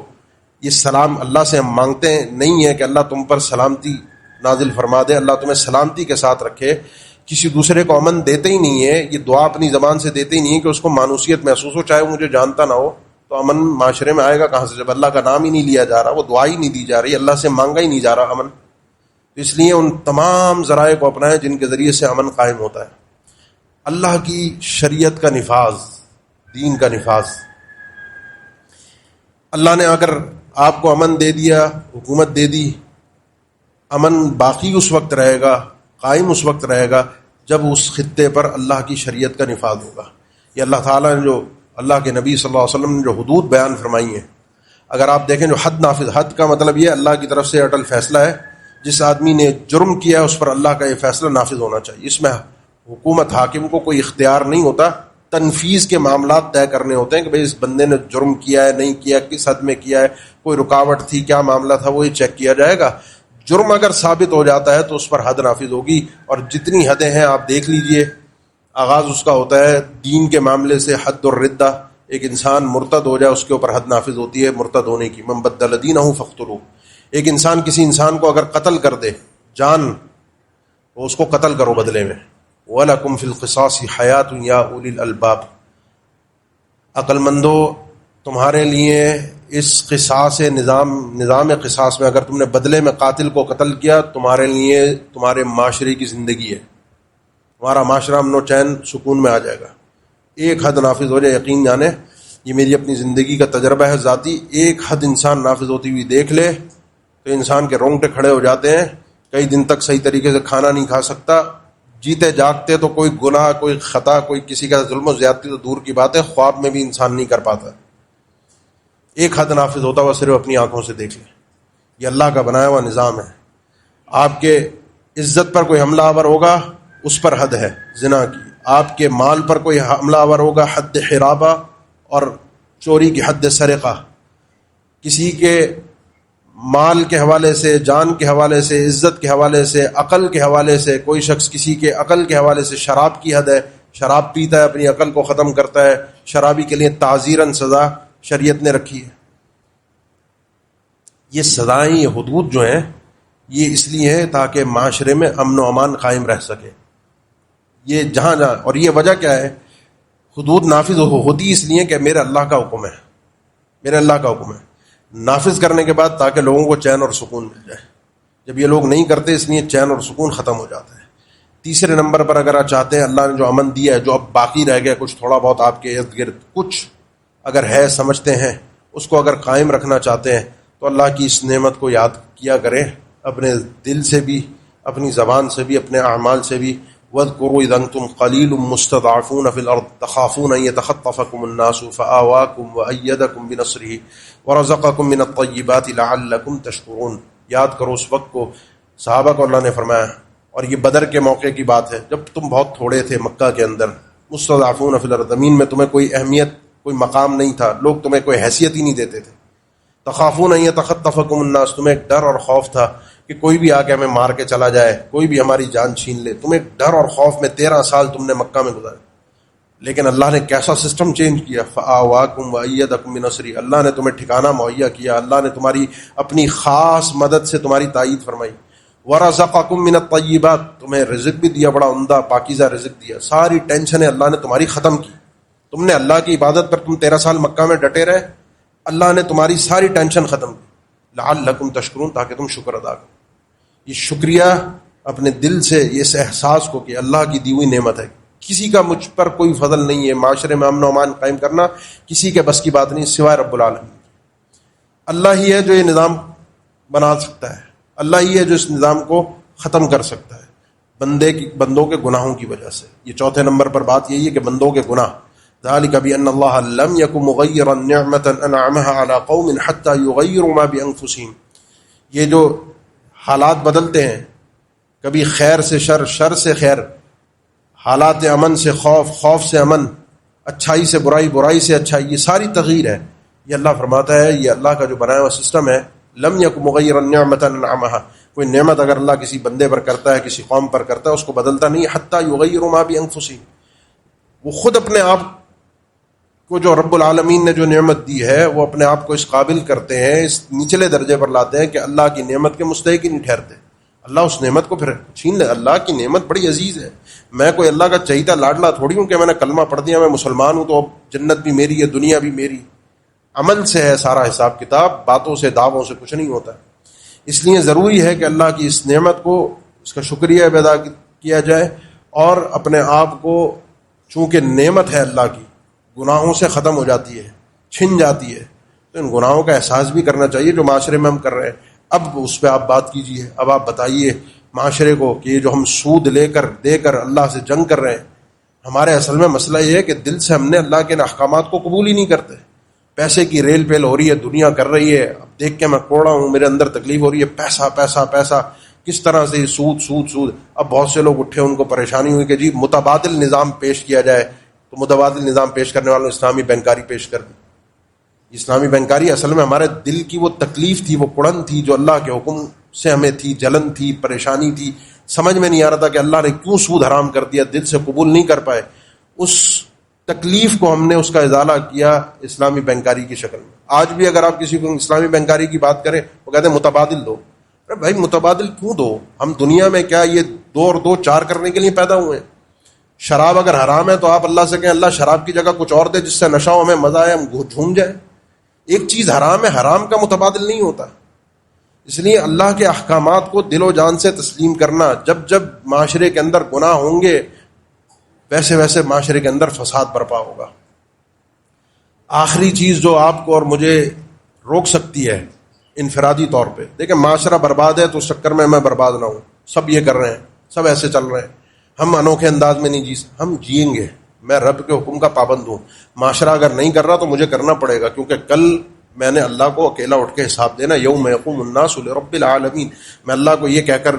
یہ سلام اللہ سے ہم مانگتے ہیں نہیں ہے کہ اللہ تم پر سلامتی نازل فرما دے، اللہ تمہیں سلامتی کے ساتھ رکھے. کسی دوسرے کو امن دیتے ہی نہیں ہے، یہ دعا اپنی زبان سے دیتے ہی نہیں ہے کہ اس کو مانوسیت محسوس ہو، چاہے وہ مجھے جانتا نہ ہو. تو امن معاشرے میں آئے گا کہاں سے جب اللہ کا نام ہی نہیں لیا جا رہا، وہ دعا ہی نہیں دی جا رہی، اللہ سے مانگا ہی نہیں جا رہا امن. تو اس لیے ان تمام ذرائع کو اپنائیں جن کے ذریعے سے امن قائم ہوتا ہے. اللہ کی شریعت کا نفاذ، دین کا نفاذ. اللہ نے اگر آپ کو امن دے دیا، حکومت دے دی، امن باقی اس وقت رہے گا، قائم اس وقت رہے گا جب اس خطے پر اللہ کی شریعت کا نفاذ ہوگا. یہ اللہ تعالیٰ نے جو اللہ کے نبی صلی اللہ علیہ وسلم نے جو حدود بیان فرمائی ہیں، اگر آپ دیکھیں جو حد نافذ، حد کا مطلب یہ اللہ کی طرف سے اٹل فیصلہ ہے. جس آدمی نے جرم کیا اس پر اللہ کا یہ فیصلہ نافذ ہونا چاہیے. اس میں حکومت حاکم کو کوئی اختیار نہیں ہوتا، تنفیذ کے معاملات طے کرنے ہوتے ہیں کہ بھئی اس بندے نے جرم کیا ہے نہیں کیا، کس حد میں کیا ہے، کوئی رکاوٹ تھی، کیا معاملہ تھا، وہ یہ چیک کیا جائے گا. جرم اگر ثابت ہو جاتا ہے تو اس پر حد نافذ ہوگی. اور جتنی حدیں ہیں آپ دیکھ لیجئے، آغاز اس کا ہوتا ہے دین کے معاملے سے حد الردہ، ایک انسان مرتد ہو جائے اس کے اوپر حد نافذ ہوتی ہے مرتد ہونے کی. من بدل دینہ فاقتلوہ. ایک انسان کسی انسان کو اگر قتل کر دے جان، تو اس کو قتل کرو بدلے میں. وَلَكُمْ فِي الْقِصَاصِ حَيَاةٌ يَا أُولِي الْأَلْبَابِ. عقل مندو، تمہارے لیے اس قصاص نظام قصاص میں اگر تم نے بدلے میں قاتل کو قتل کیا، تمہارے لیے تمہارے معاشرے کی زندگی ہے، تمہارا معاشرہ امن و چین سکون میں آ جائے گا۔ ایک حد نافذ ہو جائے، یقین جانے یہ میری اپنی زندگی کا تجربہ ہے ذاتی، ایک حد انسان نافذ ہوتی ہوئی دیکھ لے تو انسان کے رونگٹے کھڑے ہو جاتے ہیں، کئی دن تک صحیح طریقے سے کھانا نہیں کھا سکتا، جیتے جاگتے تو کوئی گناہ، کوئی خطا، کوئی کسی کا ظلم و زیادتی تو دور کی بات ہے، خواب میں بھی انسان نہیں کر پاتا۔ ایک حد نافذ ہوتا ہوا صرف اپنی آنکھوں سے دیکھ لیں، یہ اللہ کا بنایا ہوا نظام ہے۔ آپ کے عزت پر کوئی حملہ آور ہوگا، اس پر حد ہے زنا کی۔ آپ کے مال پر کوئی حملہ آور ہوگا، حد حرابہ اور چوری کی حد سرقہ۔ کسی کے مال کے حوالے سے، جان کے حوالے سے، عزت کے حوالے سے، عقل کے حوالے سے، کوئی شخص کسی کے عقل کے حوالے سے، شراب کی حد ہے، شراب پیتا ہے، اپنی عقل کو ختم کرتا ہے، شرابی کے لیے تعزیراً سزا شریعت نے رکھی ہے۔ یہ سزائیں، یہ حدود جو ہیں، یہ اس لیے ہے تاکہ معاشرے میں امن و امان قائم رہ سکے۔ یہ جہاں اور یہ وجہ کیا ہے؟ حدود نافذ ہوتی اس لیے کہ میرے اللہ کا حکم ہے، میرے اللہ کا حکم ہے، نافذ کرنے کے بعد تاکہ لوگوں کو چین اور سکون مل جائے۔ جب یہ لوگ نہیں کرتے، اس لیے چین اور سکون ختم ہو جاتا ہے۔ تیسرے نمبر پر اگر آپ چاہتے ہیں، اللہ نے جو امن دیا ہے، جو اب باقی رہ گیا کچھ تھوڑا بہت آپ کے ارد گرد کچھ اگر ہے، سمجھتے ہیں، اس کو اگر قائم رکھنا چاہتے ہیں تو اللہ کی اس نعمت کو یاد کیا کریں، اپنے دل سے بھی، اپنی زبان سے بھی، اپنے اعمال سے بھی۔ وَاذْكُرُوا إِذْ أَنْتُمْ قَلِيلٌ مُسْتَضْعَفُونَ فِي الْأَرْضِ تَخَافُونَ أَنْ يَتَخَطَّفَكُمُ النَّاسُ فَآوَاكُمْ وَأَيَّدَكُمْ بِنَصْرِهِ وَرَزَقَكُمْ مِنَ الطَّيِّبَاتِ لَعَلَّكُمْ تَشْكُرُونَ۔ یاد کرو اس وقت کو، صحابہ کو اللہ نے فرمایا، اور یہ بدر کے موقع کی بات ہے، جب تم بہت تھوڑے تھے مکہ کے اندر، مستضعفون فی الارض، زمین میں تمہیں کوئی اہمیت، کوئی مقام نہیں تھا، لوگ تمہیں کوئی حیثیت ہی نہیں دیتے تھے۔ تخافون ان یتخطفکم الناس، تمہیں ایک ڈر اور خوف تھا کہ کوئی بھی آ کے ہمیں مار کے چلا جائے، کوئی بھی ہماری جان چھین لے، تمہیں ایک ڈر اور خوف میں 13 سال تم نے مکہ میں گزارے۔ لیکن اللہ نے کیسا سسٹم چینج کیا، فآواکم وایدکم بنصرہ، اللہ نے تمہیں ٹھکانہ مہیا کیا، اللہ نے تمہاری اپنی خاص مدد سے تمہاری تائید فرمائی۔ ورزقکم من الطیبات، تمہیں رزق بھی دیا، بڑا عمدہ پاکیزہ رزق دیا، ساری ٹینشنیں اللہ نے تمہاری ختم کی۔ تم نے اللہ کی عبادت پر تم 13 سال مکہ میں ڈٹے رہے، اللہ نے تمہاری ساری ٹینشن ختم کی۔ لعلکم تشکرون، تاکہ تم شکر ادا کرو۔ یہ شکریہ اپنے دل سے، یہ اس احساس کو کہ اللہ کی دی ہوئی نعمت ہے، کسی کا مجھ پر کوئی فضل نہیں ہے، معاشرے میں امن و امان قائم کرنا کسی کے بس کی بات نہیں سوائے رب العالمین۔ اللہ ہی ہے جو یہ نظام بنا سکتا ہے، اللہ ہی ہے جو اس نظام کو ختم کر سکتا ہے بندوں کے گناہوں کی وجہ سے۔ یہ چوتھے نمبر پر بات یہی ہے کہ بندوں کے گناہ۔ ذالک بأن اللہ لم یکن مغیرا نعمۃ انعمها علی قوم حتی یغیروا ما بانفسہم، یہ جو حالات بدلتے ہیں، کبھی خیر سے شر، شر سے خیر، حالات امن سے خوف، خوف سے امن، اچھائی سے برائی، برائی سے اچھائی، یہ ساری تغییر ہے۔ یہ اللہ فرماتا ہے، یہ اللہ کا جو بنایا ہوا سسٹم ہے، لم یکن مغیرا نعمۃ انعمها، کوئی نعمت اگر اللہ کسی بندے پر کرتا ہے، کسی قوم پر کرتا ہے، اس کو بدلتا نہیں، حتی یغیروا ما بانفسہم، وہ خود اپنے آپ کو جو رب العالمین نے جو نعمت دی ہے، وہ اپنے آپ کو اس قابل کرتے ہیں، اس نچلے درجے پر لاتے ہیں کہ اللہ کی نعمت کے مستحق ہی نہیں ٹھہرتے۔ اللہ اس نعمت کو پھر چھین لے۔ اللہ کی نعمت بڑی عزیز ہے، میں کوئی اللہ کا چہیتا لاڈلا تھوڑی ہوں کہ میں نے کلمہ پڑھ دیا، میں مسلمان ہوں تو اب جنت بھی میری ہے، دنیا بھی میری۔ عمل سے ہے سارا حساب کتاب، باتوں سے، دعووں سے کچھ نہیں ہوتا۔ اس لیے ضروری ہے کہ اللہ کی اس نعمت کو، اس کا شکریہ ادا کیا جائے، اور اپنے آپ کو، چونکہ نعمت ہے اللہ کی، گناہوں سے ختم ہو جاتی ہے، چھن جاتی ہے، تو ان گناہوں کا احساس بھی کرنا چاہیے جو معاشرے میں ہم کر رہے ہیں۔ اب اس پہ آپ بات کیجئے، اب آپ بتائیے معاشرے کو کہ یہ جو ہم سود دے کر اللہ سے جنگ کر رہے ہیں، ہمارے اصل میں مسئلہ یہ ہے کہ دل سے ہم نے اللہ کے احکامات کو قبول ہی نہیں کرتے۔ پیسے کی ریل پیل ہو رہی ہے، دنیا کر رہی ہے، اب دیکھ کے میں کوڑا ہوں، میرے اندر تکلیف ہو رہی ہے، پیسہ پیسہ پیسہ، کس طرح سے سود سود سود۔ اب بہت سے لوگ اٹھے، ان کو پریشانی ہوئی کہ جی متبادل نظام پیش کیا جائے، تو متبادل نظام پیش کرنے والوں نے اسلامی بینکاری پیش کر دی۔ اسلامی بینکاری اصل میں ہمارے دل کی وہ تکلیف تھی، وہ کڑن تھی جو اللہ کے حکم سے ہمیں تھی، جلن تھی، پریشانی تھی، سمجھ میں نہیں آ رہا تھا کہ اللہ نے کیوں سود حرام کر دیا، دل سے قبول نہیں کر پائے۔ اس تکلیف کو ہم نے، اس کا ازالہ کیا اسلامی بینکاری کی شکل میں۔ آج بھی اگر آپ کسی کو اسلامی بینکاری کی بات کریں، وہ کہتے ہیں متبادل دو۔ ارے بھائی متبادل کیوں دو؟ ہم دنیا میں کیا یہ 2 اور 2 4 کرنے کے لیے پیدا ہوئے ہیں؟ شراب اگر حرام ہے تو آپ اللہ سے کہیں اللہ شراب کی جگہ کچھ اور دے جس سے نشہ ہو، ہمیں مزہ آئے، ہم جھوم جائیں۔ ایک چیز حرام ہے، حرام کا متبادل نہیں ہوتا۔ اس لیے اللہ کے احکامات کو دل و جان سے تسلیم کرنا۔ جب جب معاشرے کے اندر گناہ ہوں گے ویسے ویسے معاشرے کے اندر فساد برپا ہوگا۔ آخری چیز جو آپ کو اور مجھے روک سکتی ہے انفرادی طور پہ، دیکھیں معاشرہ برباد ہے تو اس چکر میں برباد نہ ہوں، سب یہ کر رہے ہیں، سب ایسے چل رہے ہیں، ہم انوکھے انداز میں نہیں ہم جئیں گے۔ میں رب کے حکم کا پابند ہوں، معاشرہ اگر نہیں کر رہا تو مجھے کرنا پڑے گا، کیونکہ کل میں نے اللہ کو اکیلا اٹھ کے حساب دینا، یوم یقوم الناس لرب العالمین۔ میں اللہ کو یہ کہہ کر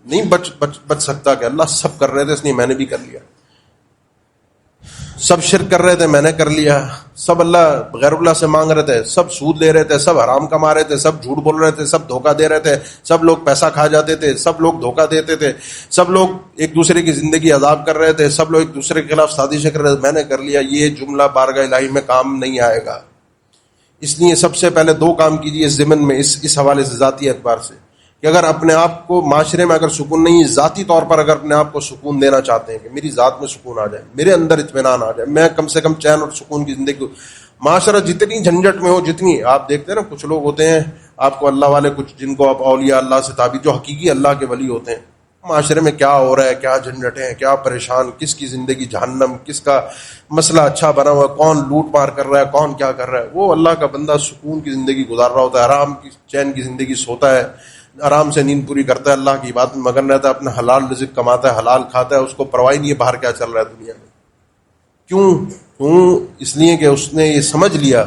نہیں بچ سکتا کہ اللہ سب کر رہے تھے اس لیے میں نے بھی کر لیا، سب شرک کر رہے تھے میں نے کر لیا، سب اللہ غیر اللہ سے مانگ رہے تھے، سب سود لے رہے تھے، سب حرام کما رہے تھے، سب جھوٹ بول رہے تھے، سب دھوکہ دے رہے تھے، سب لوگ پیسہ کھا جاتے تھے، سب لوگ دھوکہ دیتے تھے، سب لوگ ایک دوسرے کی زندگی عذاب کر رہے تھے، سب لوگ ایک دوسرے کے خلاف سازشیں کر رہے تھے، میں نے کر لیا۔ یہ جملہ بارگاہ الہی میں کام نہیں آئے گا۔ اس لیے سب سے پہلے دو کام کیجیے اس ضمن میں، اس حوالے سے ذاتی اعتبار سے، کہ اگر اپنے آپ کو معاشرے میں اگر سکون نہیں، ذاتی طور پر اگر اپنے آپ کو سکون دینا چاہتے ہیں کہ میری ذات میں سکون آ جائے، میرے اندر اطمینان آ جائے، میں کم سے کم چین اور سکون کی زندگی، معاشرہ جتنی جھنجٹ میں ہو، جتنی آپ دیکھتے ہیں نا کچھ لوگ ہوتے ہیں آپ کو اللہ والے، کچھ جن کو آپ اولیاء اللہ سے تعبیر، جو حقیقی اللہ کے ولی ہوتے ہیں، معاشرے میں کیا ہو رہا ہے، کیا جھنجٹیں ہیں، کیا پریشان، کس کی زندگی جہنم، کس کا مسئلہ اچھا بنا ہوا ہے، کون لوٹ مار کر رہا ہے، کون کیا کر رہا ہے، وہ اللہ کا بندہ سکون کی زندگی گزار رہا ہوتا ہے، آرام کی چین کی زندگی سوتا ہے، آرام سے نیند پوری کرتا ہے، اللہ کی عبادت میں مگن رہتا ہے، اپنا حلال رزق کماتا ہے، حلال کھاتا ہے، اس کو پرواہ نہیں ہے باہر کیا چل رہا ہے دنیا میں۔ کیوں؟ اس لیے کہ اس نے یہ سمجھ لیا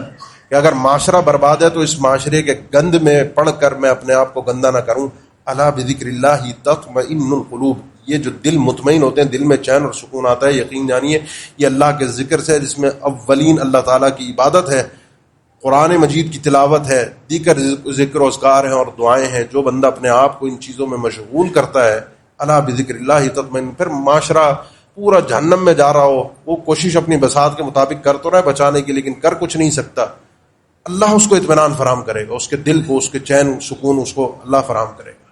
کہ اگر معاشرہ برباد ہے تو اس معاشرے کے گند میں پڑھ کر میں اپنے آپ کو گندا نہ کروں۔ الا بذکر اللہ تطمئن القلوب، یہ جو دل مطمئن ہوتے ہیں، دل میں چین اور سکون آتا ہے، یقین جانیے یہ اللہ کے ذکر سے، جس میں اولین اللہ تعالیٰ کی عبادت ہے، قرآن مجید کی تلاوت ہے، دیگر ذکر و اذکار ہیں اور دعائیں ہیں۔ جو بندہ اپنے آپ کو ان چیزوں میں مشغول کرتا ہے، الا بذکر اللہ تطمئن، پھر معاشرہ پورا جہنم میں جا رہا ہو، وہ کوشش اپنی بساط کے مطابق کر تو رہا ہے بچانے کی، لیکن کر کچھ نہیں سکتا، اللہ اس کو اطمینان فراہم کرے گا، اس کے دل کو، اس کے چین سکون اس کو اللہ فراہم کرے گا۔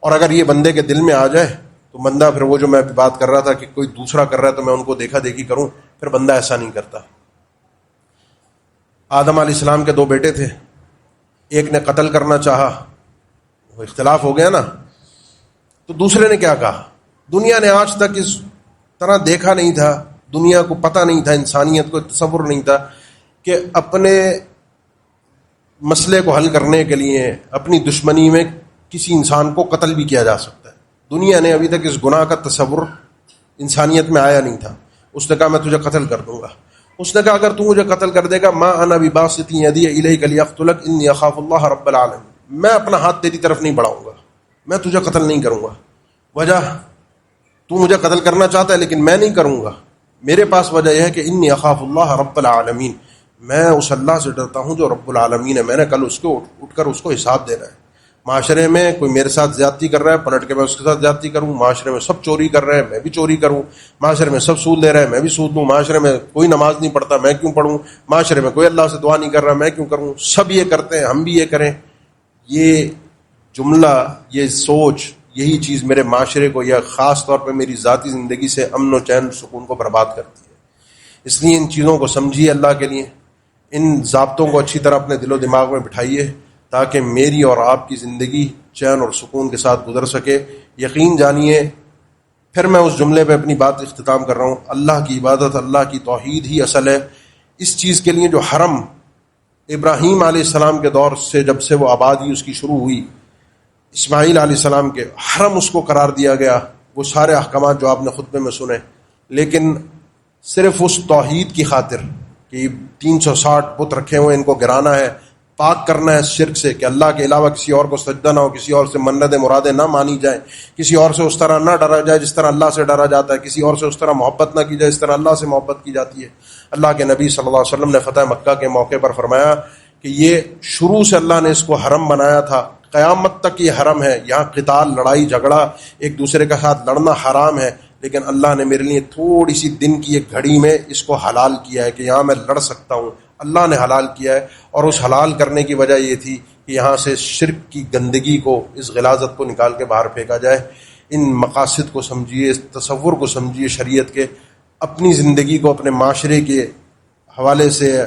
اور اگر یہ بندے کے دل میں آ جائے تو بندہ پھر وہ جو میں بات کر رہا تھا کہ کوئی دوسرا کر رہا ہے تو میں ان کو دیکھا دیکھی کروں، پھر بندہ ایسا نہیں کرتا۔ آدم علیہ السلام کے دو بیٹے تھے، ایک نے قتل کرنا چاہا، وہ اختلاف ہو گیا نا، تو دوسرے نے کیا کہا؟ دنیا نے آج تک اس طرح دیکھا نہیں تھا، دنیا کو پتہ نہیں تھا، انسانیت کو تصور نہیں تھا کہ اپنے مسئلے کو حل کرنے کے لیے اپنی دشمنی میں کسی انسان کو قتل بھی کیا جا سکتا ہے۔ دنیا نے ابھی تک اس گناہ کا تصور انسانیت میں آیا نہیں تھا۔ اس نے کہا میں تجھے قتل کر دوں گا۔ اس نے کہا اگر تو مجھے قتل کر دے گا، ما انا بباسط یدی الیک لیقتلک انی اخاف اللہ رب العالمین، میں اپنا ہاتھ تیری طرف نہیں بڑھاؤں گا، میں تجھے قتل نہیں کروں گا۔ وجہ، تو مجھے قتل کرنا چاہتا ہے لیکن میں نہیں کروں گا، میرے پاس وجہ یہ ہے کہ انی اخاف اللہ رب العالمین، میں اس اللہ سے ڈرتا ہوں جو رب العالمین ہے، میں نے کل اس کو اٹھ کر اس کو حساب دینا ہے۔ معاشرے میں کوئی میرے ساتھ زیادتی کر رہا ہے، پلٹ کے میں اس کے ساتھ زیادتی کروں، معاشرے میں سب چوری کر رہے ہیں میں بھی چوری کروں، معاشرے میں سب سود لے رہے ہیں میں بھی سود لوں، معاشرے میں کوئی نماز نہیں پڑھتا میں کیوں پڑھوں، معاشرے میں کوئی اللہ سے دعا نہیں کر رہا میں کیوں کروں، سب یہ کرتے ہیں ہم بھی یہ کریں۔ یہ جملہ، یہ سوچ، یہی چیز میرے معاشرے کو یا خاص طور پہ میری ذاتی زندگی سے امن و چین سکون کو برباد کرتی ہے۔ اس لیے ان چیزوں کو سمجھیے اللہ کے لیے، ان ضابطوں کو اچھی طرح اپنے دل و دماغ میں بٹھائیے تاکہ میری اور آپ کی زندگی چین اور سکون کے ساتھ گزر سکے۔ یقین جانیے، پھر میں اس جملے پہ اپنی بات اختتام کر رہا ہوں، اللہ کی عبادت، اللہ کی توحید ہی اصل ہے۔ اس چیز کے لیے جو حرم ابراہیم علیہ السلام کے دور سے جب سے وہ آبادی اس کی شروع ہوئی، اسماعیل علیہ السلام کے حرم اس کو قرار دیا گیا، وہ سارے احکامات جو آپ نے خطبے میں سنے، لیکن صرف اس توحید کی خاطر کہ 360 بت رکھے ہوئے ان کو گرانا ہے، پاک کرنا ہے شرک سے، کہ اللہ کے علاوہ کسی اور کو سجدہ نہ ہو، کسی اور سے منتیں مرادیں نہ مانی جائیں، کسی اور سے اس طرح نہ ڈرا جائے جس طرح اللہ سے ڈرا جاتا ہے، کسی اور سے اس طرح محبت نہ کی جائے اس طرح اللہ سے محبت کی جاتی ہے۔ اللہ کے نبی صلی اللہ علیہ وسلم نے فتح مکہ کے موقع پر فرمایا کہ یہ شروع سے اللہ نے اس کو حرم بنایا تھا، قیامت تک یہ حرم ہے، یہاں قتال، لڑائی جھگڑا، ایک دوسرے کے ساتھ لڑنا حرام ہے، لیکن اللہ نے میرے لیے تھوڑی سی دن کی ایک گھڑی میں اس کو حلال کیا ہے کہ یہاں میں لڑ سکتا ہوں، اللہ نے حلال کیا ہے۔ اور اس حلال کرنے کی وجہ یہ تھی کہ یہاں سے شرک کی گندگی کو، اس غلاظت کو نکال کے باہر پھینکا جائے۔ ان مقاصد کو سمجھیے، اس تصور کو سمجھیے شریعت کے، اپنی زندگی کو اپنے معاشرے کے حوالے سے،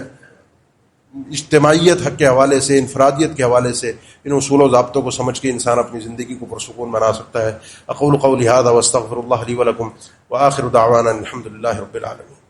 اجتماعیت حق کے حوالے سے، انفرادیت کے حوالے سے ان اصول و ضابطوں کو سمجھ کے انسان اپنی زندگی کو پرسکون بنا سکتا ہے۔ اقول قولی ھذا واستغفر اللہ لی ولکم وآخر دعوانا الحمد للہ رب العالمین۔